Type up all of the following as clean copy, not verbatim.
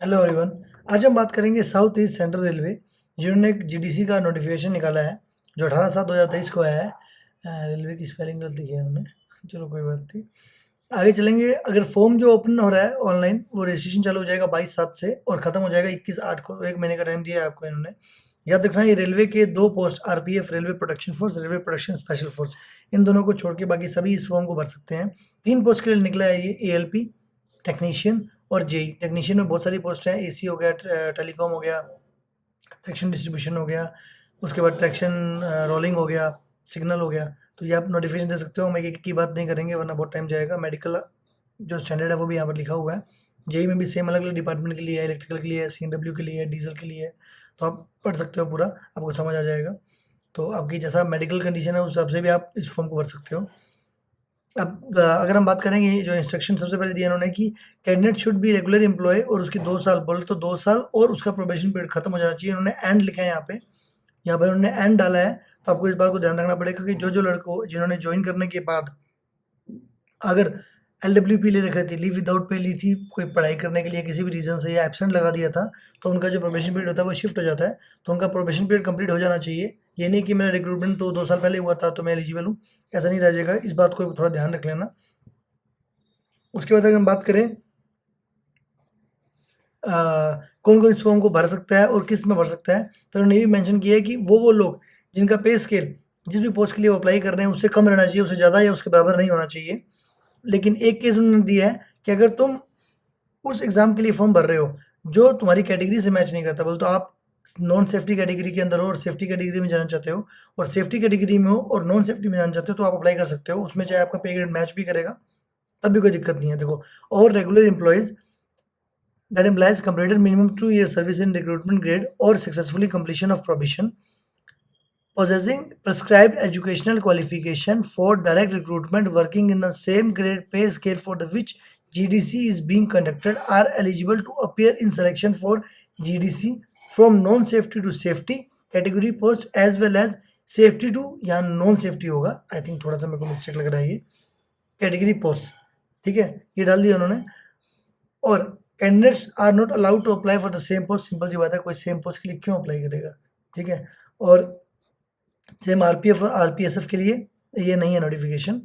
Hello everyone. आज हम बात करेंगे साउथ ईस्ट सेंट्रल रेलवे, जिन्होंने एक जीडीसी का नोटिफिकेशन निकाला है जो 18/7/2023 को आया है। रेलवे की स्पेलिंग गलत लिखी है उन्होंने, चलो कोई बात नहीं। आगे चलेंगे। अगर फॉर्म जो ओपन हो रहा है ऑनलाइन, वो रजिस्ट्रेशन चालू हो जाएगा 22/7 से और ख़त्म हो जाएगा 21/8 को। 1 महीने का टाइम दिया है आपको इन्होंने। याद रखना, ये रेलवे के 2 post RPF railway protection force, railway protection special force, इन दोनों को छोड़ के बाकी सभी इस फॉर्म को भर सकते हैं। 3 पोस्ट के लिए निकला है ये, एएलपी, टेक्नीशियन और जेई। टेक्नीशियन में बहुत सारी पोस्ट हैं, एसी हो गया, टेलीकॉम हो गया, ट्रैक्शन डिस्ट्रीब्यूशन हो गया, उसके बाद ट्रैक्शन रोलिंग हो गया, सिग्नल हो गया। तो ये आप नोटिफिकेशन दे सकते हो। हम एक-एक की बात नहीं करेंगे वरना बहुत टाइम जाएगा। मेडिकल जो स्टैंडर्ड है वो भी यहाँ पर लिखा हुआ है। जेई में भी सेम अलग-अलग डिपार्टमेंट के लिए है, इलेक्ट्रिकल के लिए है, सीएनडब्ल्यू के लिए है, डीजल के लिए है। तो आप पढ़ सकते हो पूरा, आपको समझ आ जाएगा। तो आपकी जैसा मेडिकल कंडीशन है उस हिसाब से भी आप इस फॉर्म को भर सकते हो। अब अगर हम बात करेंगे, जो इंस्ट्रक्शन सबसे पहले दिया इन्होंने कि candidate should be regular employ और उसकी 2 साल बोले तो 2 साल और उसका प्रोबेशन पीरियड खत्म हो जाना चाहिए। इन्होंने एंड लिखा है यहाँ पर उन्होंने एंड डाला है। तो आपको इस बात को ध्यान रखना पड़ेगा कि जो लड़कों जिन्होंने ज्वाइन करने के बाद अगर एलडब्ल्यूपी ले रखी थी, लीव विदाउट पे ली थी, कोई पढ़ाई करने के लिए किसी भी रीज़न से या एब्सेंट लगा दिया था, तो उनका जो प्रोबेशन पीरियड होता है वो शिफ्ट हो जाता है। तो उनका प्रोबेशन पीरियड कंप्लीट हो जाना चाहिए। ये नहीं कि मेरा रिक्रूटमेंट तो 2 साल पहले हुआ था तो मैं एलिजिबल हूँ, ऐसा नहीं रह जाएगा। इस बात को थोड़ा ध्यान रख लेना। उसके बाद अगर हम बात करें कौन-कौन इस फॉर्म को भर सकता है और किस में भर सकता है, तो उन्होंने ये भी मेंशन किया है कि वो लोग जिनका पे स्केल जिस भी पोस्ट के लिए वो अप्लाई कर रहे हैं उससे कम रहना चाहिए, उससे ज़्यादा या उसके बराबर नहीं होना चाहिए। लेकिन एक केस उन्होंने दिया है कि अगर तुम उस एग्ज़ाम के लिए फॉर्म भर रहे हो जो तुम्हारी कैटेगरी से मैच नहीं करता, बोले तो आप नॉन सेफ्टी कैटेगरी के अंदर हो और सेफ्टी कैटेगरी में जाना चाहते हो और सेफ्टी कैटेगरी में हो और नॉन सेफ्टी में जाना चाहते हो, तो आप अप्लाई कर सकते हो। उसमें चाहे आपका पे ग्रेड मैच भी करेगा, तब भी कोई दिक्कत नहीं है। देखो, और regular employees that implies completed minimum 2 years service in recruitment grade or successfully completion of probation, possessing prescribed educational qualification for direct recruitment, working in the same grade pay scale for the which GDC is being conducted, are eligible to appear in selection for GDC from non-safety to safety category post as well as safety to, यहाँ non safety होगा, I think थोड़ा सा मेरे को mistake लग रहा है, ये कैटेगरी पोस्ट, ठीक है, ये डाल दिया उन्होंने। और candidates are not allowed to apply for the same post. Simple सी बात है, कोई सेम पोस्ट के लिए क्यों अप्लाई करेगा, ठीक है। और सेम आरपीएफ और आरपीएसएफ के लिए ये नहीं है नोटिफिकेशन।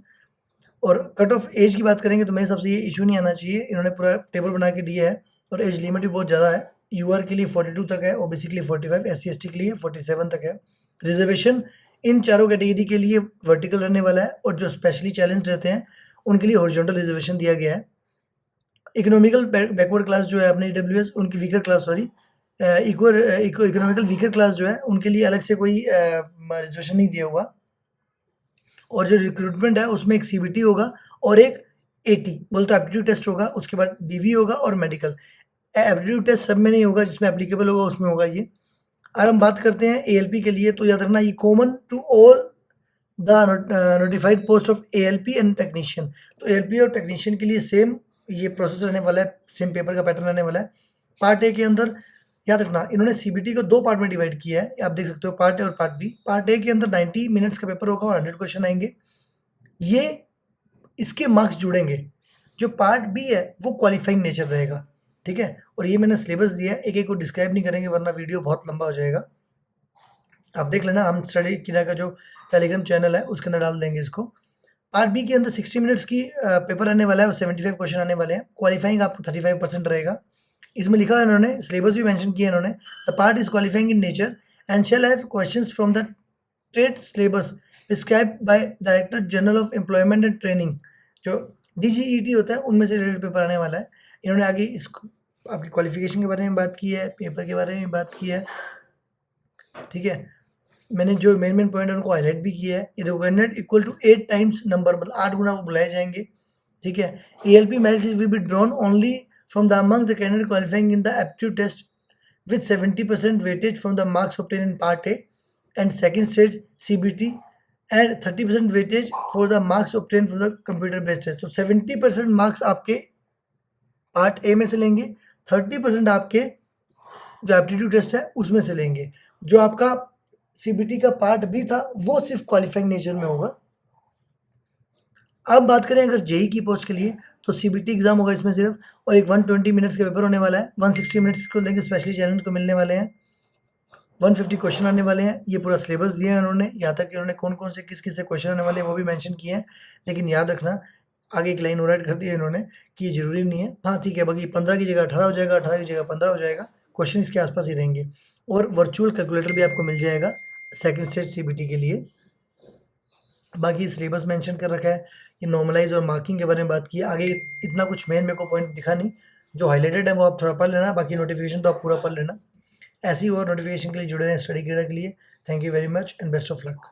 और कट ऑफ एज की बात करेंगे तो मेरे हिसाब से ये इशू नहीं आना चाहिए। इन्होंने पूरा टेबल बना के दिया है और एज लिमिट भी बहुत ज़्यादा है। यूआर के लिए 42 तक है, ओबीसी के लिए 45, SC/ST के लिए 47 तक है। रिजर्वेशन इन चारों कैटेगरी के लिए वर्टिकल रहने वाला है और जो स्पेशली चैलेंज रहते हैं उनके लिए हॉरिजॉन्टल रिजर्वेशन दिया गया है। इकोनॉमिकल बैकवर्ड क्लास जो है अपने ईडब्ल्यूएस, उनकी weaker class, sorry, economical weaker class जो है उनके लिए अलग से कोई रिजर्वेशन नहीं दिया हुआ। और जो रिक्रूटमेंट है उसमें एक सीबीटी होगा और एक एटी बोलते तो एप्टीट्यूड टेस्ट होगा, उसके बाद डीवी होगा और मेडिकल। एप्टीट्यूड टेस्ट सब में नहीं होगा, जिसमें एप्लीकेबल होगा उसमें होगा ये। अगर हम बात करते हैं एएलपी के लिए, तो याद रखना ये common to all the notified post of ALP and technician. तो एएलपी और टेक्नीशियन के लिए सेम ये प्रोसेस रहने वाला है, सेम पेपर का पैटर्न रहने वाला है। पार्ट ए के अंदर याद रखना इन्होंने सीबीटी को 2 पार्ट में डिवाइड किया है, आप देख सकते हो, पार्ट ए और पार्ट बी। पार्ट ए के अंदर 90 मिनट्स का पेपर होगा और 100 क्वेश्चन आएंगे, ये इसके मार्क्स जुड़ेंगे। जो पार्ट बी है वो क्वालिफाइंग नेचर रहेगा, ठीक है। और ये मैंने सिलेबस दिया है, एक एक को डिस्क्राइब नहीं करेंगे वरना वीडियो बहुत लंबा हो जाएगा। आप देख लेना, हम स्टडी किना का जो टेलीग्राम चैनल है उसके अंदर डाल देंगे इसको। पार्ट बी के अंदर 60 मिनट्स की पेपर आने वाला है और 75 क्वेश्चन आने वाले हैं। क्वालिफाइंग आपको 35% रहेगा। इसमें लिखा है इन्होंने, सिलेबस भी मेंशन किया है इन्होंने, the part is qualifying in nature and shall have questions from the trade syllabus prescribed by director general of employment and training, जो डीजीईटी होता है उनमें से रिलेटेड पेपर आने वाला है। इन्होंने आगे इसको आपकी क्वालिफिकेशन के बारे में बात की है, पेपर के बारे में बात की है, ठीक है। मैंने जो मेन पॉइंट है उनको हाईलाइट भी किया है। ये देखो, candidate equal to 8 times number, मतलब 8 गुना वो बुलाए जाएंगे, ठीक है। ALP merit will be drawn only from the among the candidate qualifying in the aptitude test with 70% weightage from the marks obtained in part A and second stage CBT and 30% weightage for the marks obtained from the computer based test। तो 70% marks आपके part A में से लेंगे, 30% आपके जो aptitude test है उसमें से लेंगे। जो आपका सीबीटी का पार्ट बी था वो सिर्फ क्वालिफाइंग नेचर में होगा। अब बात करें अगर जेई की पोस्ट के लिए, तो सीबीटी एग्ज़ाम होगा इसमें सिर्फ, और एक 120 मिनट्स का पेपर होने वाला है। 160 मिनट्स को देंगे स्पेशली चैलेंज को मिलने वाले हैं। 150 क्वेश्चन आने वाले हैं। ये पूरा सिलेबस दिया है उन्होंने, यहाँ तक कि उन्होंने कौन-कौन से किस-किस से क्वेश्चन आने वाले हैं वो भी मेंशन किए हैं। लेकिन याद रखना, आगे एक लाइन और ऐड कर दी है इन्होंने कि ये ज़रूरी नहीं है। हाँ, ठीक है, बाकी 15 की जगह 18 हो जाएगा, 18 की जगह 15 हो जाएगा, क्वेश्चन इसके आस-पास ही रहेंगे। और वर्चुअल कैलकुलेटर भी आपको मिल जाएगा सेकंड स्टेज सीबीटी के लिए। बाकी सिलेबस मेंशन कर रखा है, ये नॉर्मलाइज और मार्किंग के बारे में बात की है। आगे इतना कुछ मेन मेरे को पॉइंट दिखा नहीं, जो हाइलाइटेड है वो आप थोड़ा पढ़ लेना, बाकी नोटिफिकेशन तो आप पूरा पढ़ लेना। ऐसी और नोटिफिकेशन के लिए जुड़े रहें स्टडी गिरा के लिए। Thank you very much and best of luck.